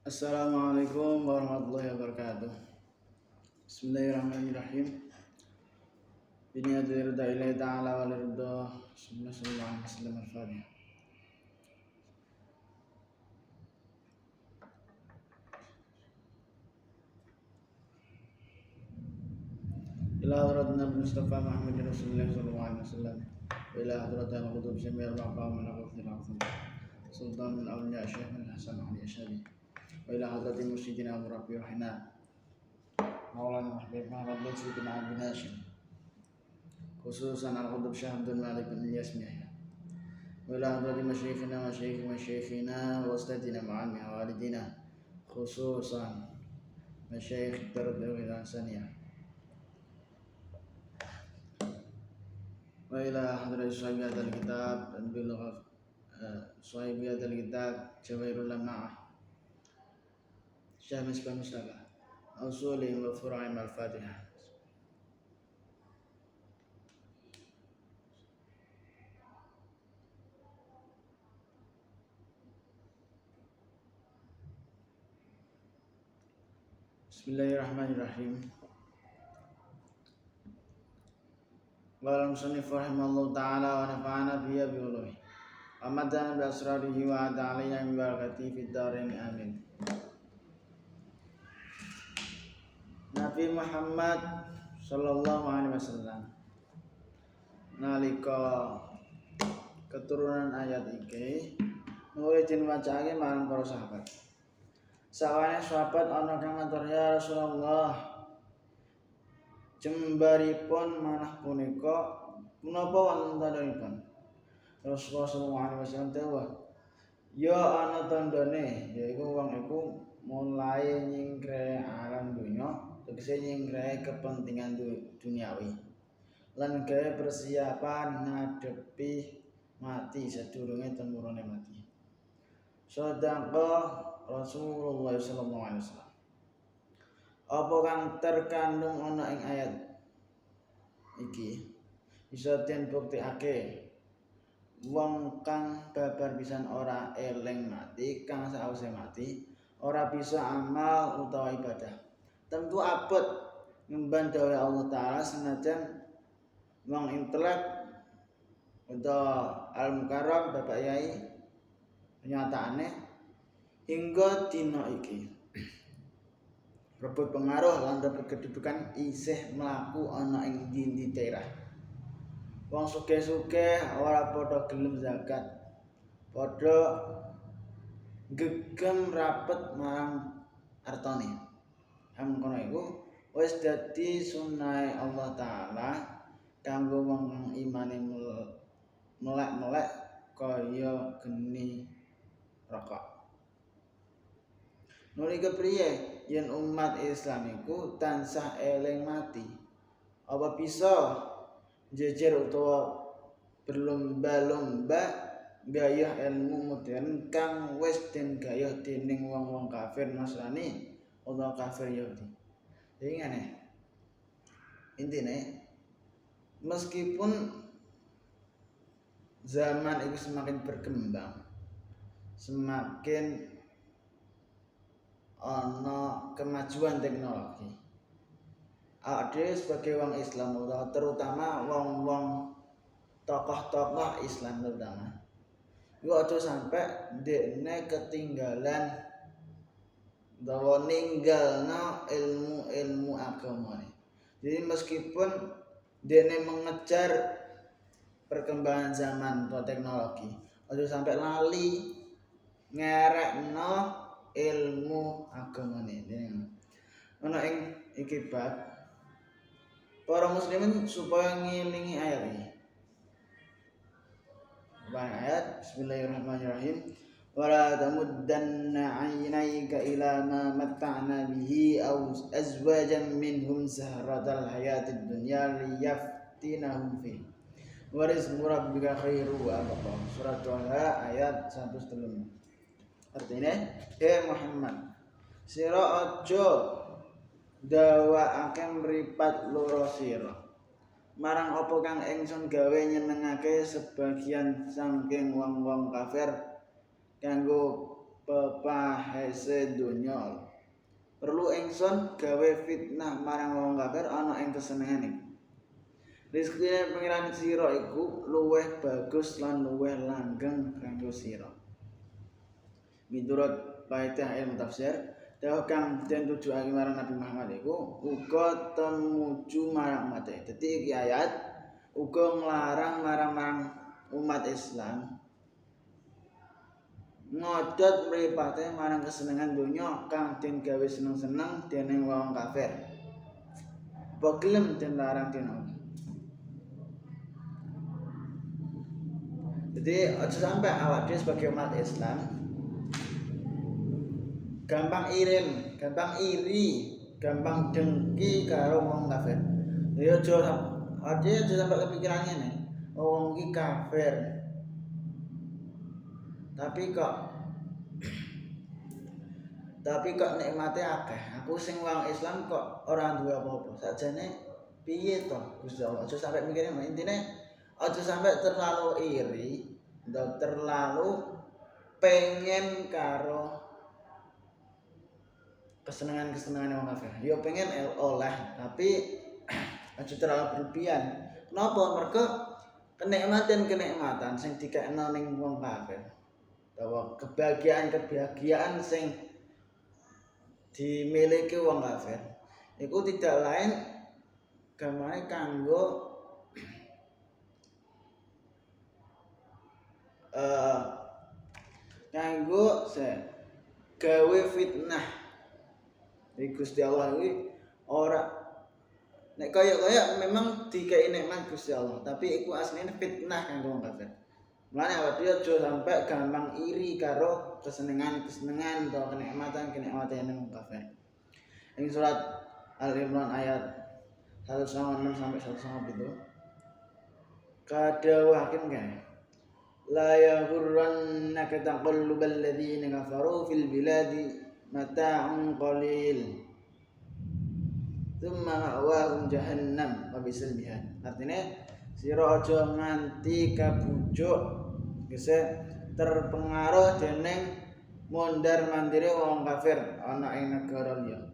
Assalamualaikum warahmatullahi wabarakatuh. Bismillahirrahmanirrahim. Biniyati ridha ilahi ta'ala wa liridha sallallahu alaihi wasallam al-Fatihah. Ila hadratna Mustafa Muhammad Rasulullah sallallahu alaihi wasallam. Wa ila hadratna al-qutub syamil maqam al-qutub al-azim. Sultan min awliya Syekh bin Hasan Ali Asy'ari. Wa ila hadrati musyidina Murabbi Rahina. Maulana Habib Muhammad bin Sayyidina Abdul Hashim. Khususan al-qutub Syekh Abdul Malik bin Ilyas bin Yahya. Wa ila hadrati masyayikhina wa ustadina ma'an min walidina. Khususan masyayikh Darul Hasaniyah. Wa ila hadrati sahibiyatul kitab dan bilghaf sahibiyatul kitab Jawahirul Lama'ah Syekh Misbah Mustafa Ausulihim wa Fura'im al-Fatihah. Bismillahirrahmanirrahim. Qala al-musannif rahimallahu ta'ala wa nafa'ana bihi bi ulumihi wa madana bi asrarihi wa ada alaina min barakatihi fid dharain amin. Nabi Muhammad sallallahu alaihi wasallam nalika keturunan ayat iki nulis diwacake marang para sahabat. Sawane sahabat ana kang matur ya Rasulullah, jembaripun manah punika menapa wonten tandhanipun? Rasulullah sallallahu alaihi wasallam dawuh, ya ana tandane, yaiku wong iku mulai nyingkre alam dunya, tegese nyingkre kepentingan duniawi lan gawe persiapan ngadepi mati sadurunge temurune mati. Sadaqa Rasulullah sallallahu alaihi wasallam. Apa kang terkandung ana ing ayat iki bisa den buktikake wong kang babar pisan ora eling mati, kang sause mati ora bisa amal utawa ibadah. Tentu abot ngemban dawuh Allah taala senajan wong intelek utawa al-mukarram Bapak Yai nyataane hingga dina iki rebut pengaruh lan rebut kedudukan isih mlaku ana ing ndi-ndi daerah. Wong sugih-sugih ora padha gelem zakat, padha gegem rapet marang artane. Mengkono iku wis dadi sunnahe Allah taala kanggo wong imane melek-melek kaya geni rokok. Nuli kepriye yen umat Islam iku tansah eling mati, apa bisa jejer utawa berlomba-lomba gayah ilmu modern kang wis den gayah dening wong-wong kafir Nasrani utawa kafir Yahudi. Jadi ngene. Intine meskipun zaman itu semakin berkembang, semakin ana kemajuan teknologi. Ade sebagai wong Islam utawa terutama wong-wong tokoh-tokoh Islam terutama. Iku aja sampe dekne ketinggalan utawa ninggalna ilmu-ilmu agamane. Jadi meskipun dekne mengejar perkembangan zaman atau teknologi, aja sampe lali ngerekno ilmu agamane. Ana ing iki bab para muslimin supaya ngelingi ayat ini. Ayat Bismillahirrahmanirrahim. Wala tamuddanna 'ainayka ila ma matta'na bihi aw azwajan minhum zahratal hayatid dunya liyaftinahum fi. Wa rizqu rabbika khairu wa abqa. Surat Thaha ayat 103. Artinya, Muhammad, sira aja ndawakake mripat loro sira marang apa kang ingsun gawe nyenengake sebagian saking wong-wong kafir kanggo pepahese donya. Perlu ingsun gawe fitnah marang wong kafir ana ing kesenengane. Rizkine pengiran sira iku luweh bagus lan luweh langgeng kanggo sira. Miturut paedah ilmu tafsir, dawuh kang den tujuake marang Nabi Muhammad iku uga tumuju marang umat. Dadi iki ayat uga nglarang marang umat Islam ngodot mripate marang kesenengan donya kang den gawe seneng-seneng dening wong kafir. Apa gelem den larang dina. Jadi aja sampai awak dhewe sebagai umat Islam gampang iri, gampang dengki karo wong kafir. Ya aja sampai kepikiran ngene. Wong iki kafir. Tapi kok nikmate akeh. Aku sing wong Islam kok ora duwe apa-apa. Sakjane piye to Gusti Allah? Aja sampai mikire intine aja sampai terlalu iri, terlalu pengen karo kesenangan-kesenangan wong kafir. Ya pengen oleh, tapi aja terlalu berlebihan. Kenapa? Mergo kenikmatan sing dikekno ning wong kafir. Bahwa kebahagiaan sing dimiliki wong kafir iku tidak lain gamane kanggo gawe fitnah. Di Gusti Allah iki ora nek kaya memang dikei nikmat Gusti Allah, tapi iku asline fitnah kanggo wong kafir. Mulane awak dhewe aja sampe gampang iri karo kesenengan atau kenikmatan wong kafir. Ing surat Al-Imran ayat 196 sampai 197 kadawuhaken kae la yaghurrannaka taqallubal ladzina kafaru fil biladi mata'un qalil tsumma ma'wahum jahannam wa bisal mihad. Artinya sira aja nganti kabujuk gese terpengaruh dening mondar-mandire wong kafir ana ing negara liya.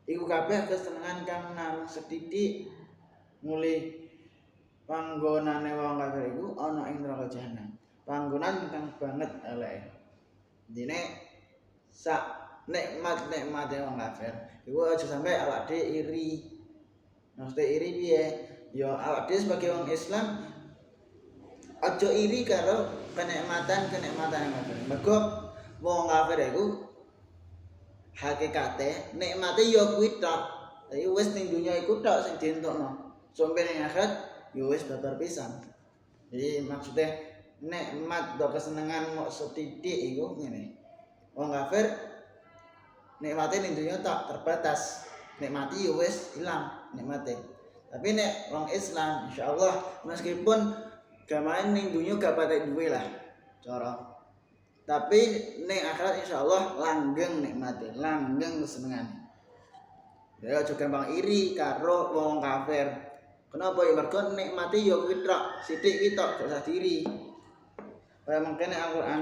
Iku kabeh kesenengan kang namung sethithik muli panggonane wong kafir iku ana ing neraka jahanam. Panggonan kang banget eleke. Dene sak nikmat-nikmate wong kafir iku aja sampe awak dhewe iri. Maksudnya iri piye? Ya awak dhewe sebagai wong Islam aja iri karo kenikmatan yang kafir. Mergo wong kafir iku hakikate nikmate ya kuwi tok. Tapi wis ning dunya iku tok sing dientukno. Sampai ning akhirat ya wis babar pisan. Jadi maksudnya nikmat atau kesenangan mok sethithik iku ngene. Wong kafir nikmate ning dunya tok terbatas. Nikmati ya wis ilang nikmate. Tapi nek wong Islam insyaallah meskipun gamane ning dunya gak patek duwe lah cara. Tapi ning akhirat insyaallah langgeng nikmate, langgeng kesenengane. Ya aja gampang iri karo wong kafir. Kenapa ya mergo nikmate ya kuwi tok, sithik iki tok gak usah diri. Kaya mangkene Al-Qur'an.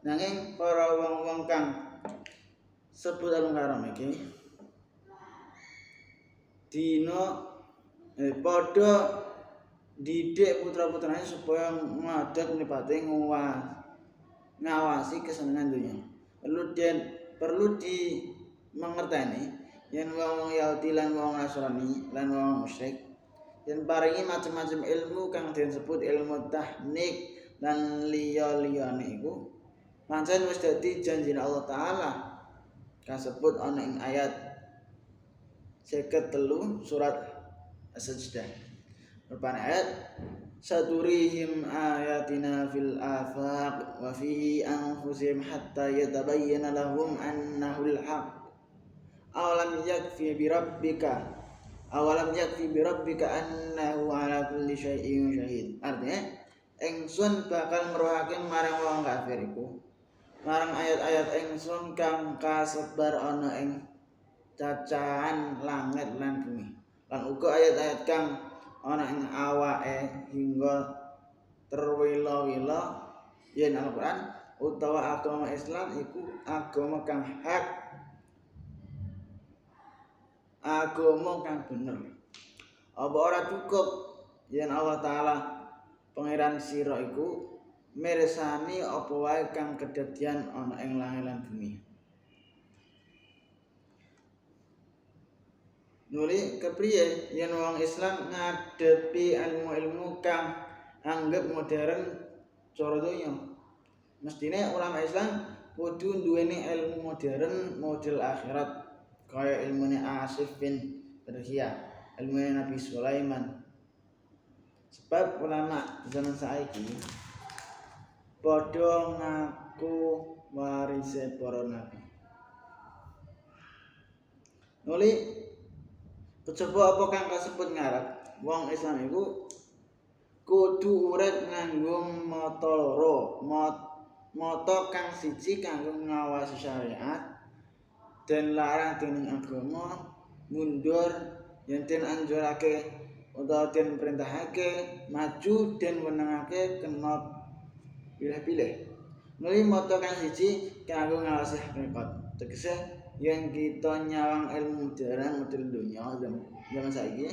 Nanging para wong-wong kang sebut al-karam iki dina padha didik putra-putrane supaya ngadeg mripate ngawasi kesenengan dunya. Perlu dimengerteni yen wong Yahudi lan wong Nasrani lan wong musyrik yen paringi macam-macam ilmu kang disebut ilmu teknik lan liya-liyane iku pancen wis dadi janjine Allah taala kasebut ana ing ayat 53 surat As-Sajdah. Rupane ayat saturihim ayatina fil afaq wa fi anfusihim hatta yatabayyana lahum annahu al-haq. Awalam yakfi bi rabbika annahu ala kulli syai'in syahid. Artinya ingsun bakal merohake marang wong kafir iku marang ayat-ayat ingsun kang kasebar ana ing cacahan langit lan bumi lan uga ayat-ayat kang ana ing awake hingga terwila-wila yen Al-Qur'an utawa agama Islam iku agama kang hak, agama kang bener. Apa ora cukup yen Allah Ta'ala pangeran sira iku mirsani apa wae kang kedadian ana ing langit lan bumi. Nuli kepriye yen wong Islam ngadepi ilmu-ilmu kang anggap modern cara donya. Mestine ulama Islam kudu duweni ilmu modern model akhirat kaya ilmune Asif bin Barhiyah, ilmune Nabi Sulaiman. Sebab ulama zaman saiki padha ngaku warise para nabi. Nuli kejaba apa kang kasebut ngarep, wong Islam iku kudu urip nganggo mata loro, mata kang siji kanggo ngawasi syariat dan larang dening agama, mundur yen den anjurake utawa den perintahake, maju den wenangake kena pilih-pilih. Nuli mata kang siji kanggo ngawasi hakikat. Tegese yen kita nyawang ilmu modern model dunya zaman saiki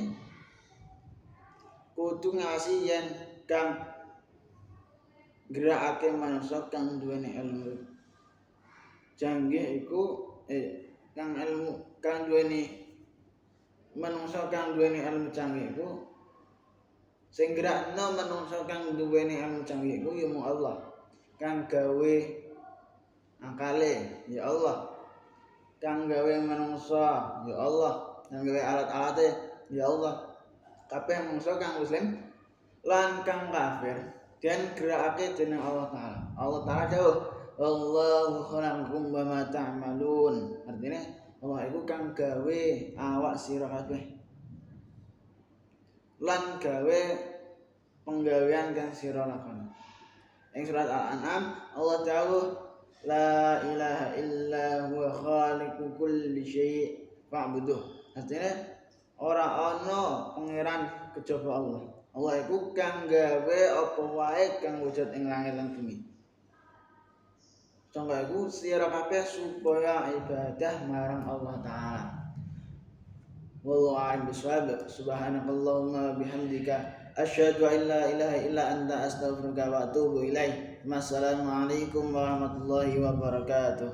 kudu ngawasi yen kang gerakake manungsa kang duweni ilmu canggih iku kang duweni manungsa kang duweni ilmu canggih iku sing gerakno manungsa kang duweni ilmu canggih iku ya mung Allah. Kang gawe akale ya Allah. Kang gawe manungsa ya Allah, kang gawe alat-alate ya Allah. Kabeh manungsa kang muslim lan kang kafir den gerakake dening Allah Ta'ala. Allah Ta'ala dawuh, "Allahu khalaqakum wa ma ta'malun." Artine Allah iku kang gawe awak sira kabeh lan gawe penggawean kang sira lakoni. Ing surat Al-An'am Allah dawuh, "La ilaha illa huwa khaliqu kulli syai' fa'buduh." Artinya ora ana pangeran kejaba Allah. Allah iku kang gawe apa wae kang wujud ing langit lan bumi. Sangka iku sira kabeh supaya ibadah marang Allah Ta'ala. Wallahu a'lam bishawab. Subhanakallahumma bihamdika asyhadu an la ilaha illa anta astaghfiruka wa atubu ilaik. Wassalamualaikum warahmatullahi wabarakatuh.